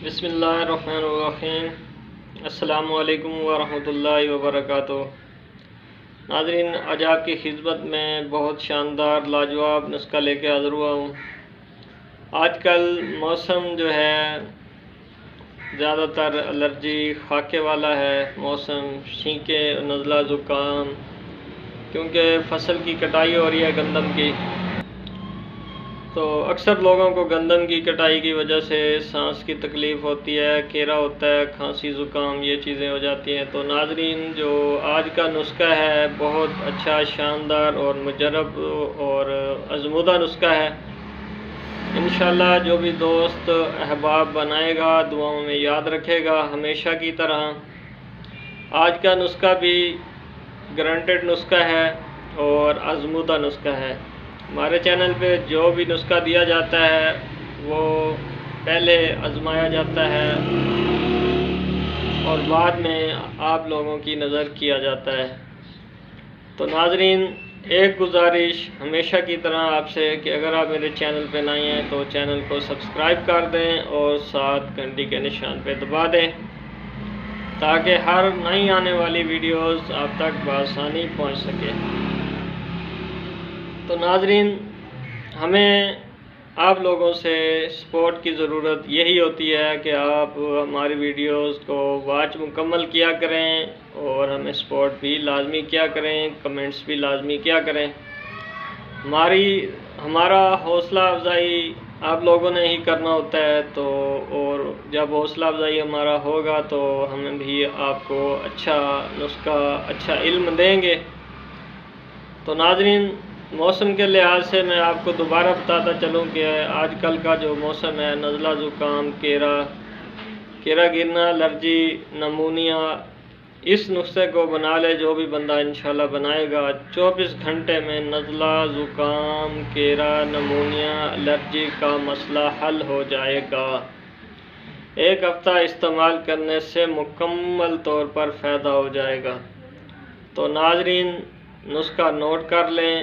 بسم اللہ الرحمن الرحیم۔ السلام علیکم ورحمۃ اللہ وبرکاتہ۔ ناظرین، آج آپ کی خدمت میں بہت شاندار لاجواب نسخہ لے کے حاضر ہوا ہوں۔ آج کل موسم جو ہے زیادہ تر الرجی خاکے والا ہے، موسم چھینکیں، نزلہ زکام، کیونکہ فصل کی کٹائی ہو رہی ہے گندم کی، تو اکثر لوگوں کو گندم کی کٹائی کی وجہ سے سانس کی تکلیف ہوتی ہے، کیرا ہوتا ہے، کھانسی زکام یہ چیزیں ہو جاتی ہیں۔ تو ناظرین، جو آج کا نسخہ ہے بہت اچھا، شاندار اور مجرب اور آزمودہ نسخہ ہے۔ انشاءاللہ جو بھی دوست احباب بنائے گا دعاؤں میں یاد رکھے گا ہمیشہ کی طرح۔ آج کا نسخہ بھی گارنٹیڈ نسخہ ہے اور آزمودہ نسخہ ہے۔ ہمارے چینل پہ جو بھی نسخہ دیا جاتا ہے وہ پہلے آزمایا جاتا ہے اور بعد میں آپ لوگوں کی نظر کیا جاتا ہے۔ تو ناظرین، ایک گزارش ہمیشہ کی طرح آپ سے کہ اگر آپ میرے چینل پہ نئے ہیں تو چینل کو سبسکرائب کر دیں اور ساتھ گھنٹی کے نشان پہ دبا دیں تاکہ ہر نئی آنے والی ویڈیوز آپ تک بآسانی پہنچ سکے۔ تو ناظرین، ہمیں آپ لوگوں سے سپورٹ کی ضرورت یہی ہوتی ہے کہ آپ ہماری ویڈیوز کو واچ مکمل کیا کریں اور ہمیں سپورٹ بھی لازمی کیا کریں، کمنٹس بھی لازمی کیا کریں۔ ہمارا حوصلہ افزائی آپ لوگوں نے ہی کرنا ہوتا ہے، تو اور جب حوصلہ افزائی ہمارا ہوگا تو ہم بھی آپ کو اچھا نسخہ، اچھا علم دیں گے۔ تو ناظرین، موسم کے لحاظ سے میں آپ کو دوبارہ بتاتا چلوں کہ آج کل کا جو موسم ہے، نزلہ زکام، کیرا گرنا، الرجی، نمونیا، اس نسخے کو بنا لے جو بھی بندہ انشاءاللہ بنائے گا، 24 گھنٹے میں نزلہ زکام، کیرا، نمونیا، الرجی کا مسئلہ حل ہو جائے گا۔ ایک ہفتہ استعمال کرنے سے مکمل طور پر فائدہ ہو جائے گا۔ تو ناظرین، نسخہ نوٹ کر لیں۔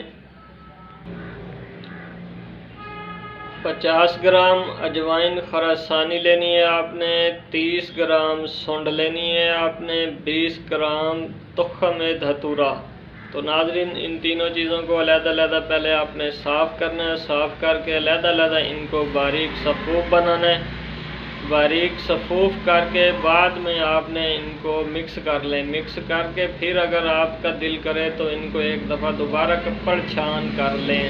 50 گرام اجوائن خراسانی لینی ہے آپ نے، 30 گرام سونڈ لینی ہے آپ نے، 20 گرام تخم دھتورا۔ تو ناظرین، ان تینوں چیزوں کو علیحدہ علیحدہ پہلے آپ نے صاف کرنا ہے، صاف کر کے علیحدہ علیحدہ ان کو باریک صفوف بنانا ہے۔ باریک صفوف کر کے بعد میں آپ نے ان کو مکس کر لیں، مکس کر کے پھر اگر آپ کا دل کرے تو ان کو ایک دفعہ دوبارہ کپڑ چھان کر لیں۔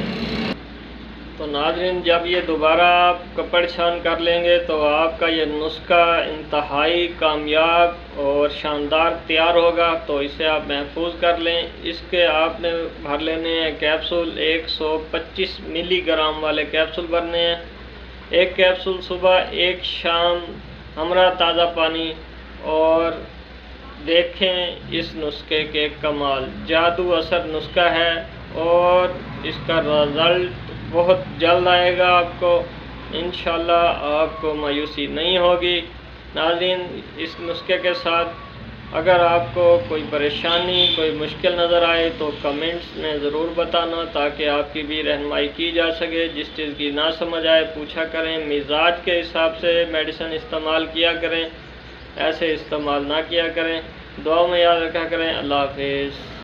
تو ناظرین، جب یہ دوبارہ آپ کپڑ چھان کر لیں گے تو آپ کا یہ نسخہ انتہائی کامیاب اور شاندار تیار ہوگا، تو اسے آپ محفوظ کر لیں۔ اس کے آپ نے بھر لینے ہیں کیپسول، 125 ملی گرام والے کیپسول بھرنے ہیں۔ ایک کیپسول صبح، ایک شام، ہمراہ تازہ پانی، اور دیکھیں اس نسخے کے کمال۔ جادو اثر نسخہ ہے اور اس کا رزلٹ بہت جلد آئے گا آپ کو، انشاءاللہ آپ کو مایوسی نہیں ہوگی۔ ناظرین، اس نسخے کے ساتھ اگر آپ کو کوئی پریشانی، کوئی مشکل نظر آئے تو کمنٹس میں ضرور بتانا تاکہ آپ کی بھی رہنمائی کی جا سکے۔ جس چیز کی نہ سمجھ آئے پوچھا کریں، مزاج کے حساب سے میڈیسن استعمال کیا کریں، ایسے استعمال نہ کیا کریں۔ دعاؤں میں یاد رکھا کریں۔ اللہ حافظ۔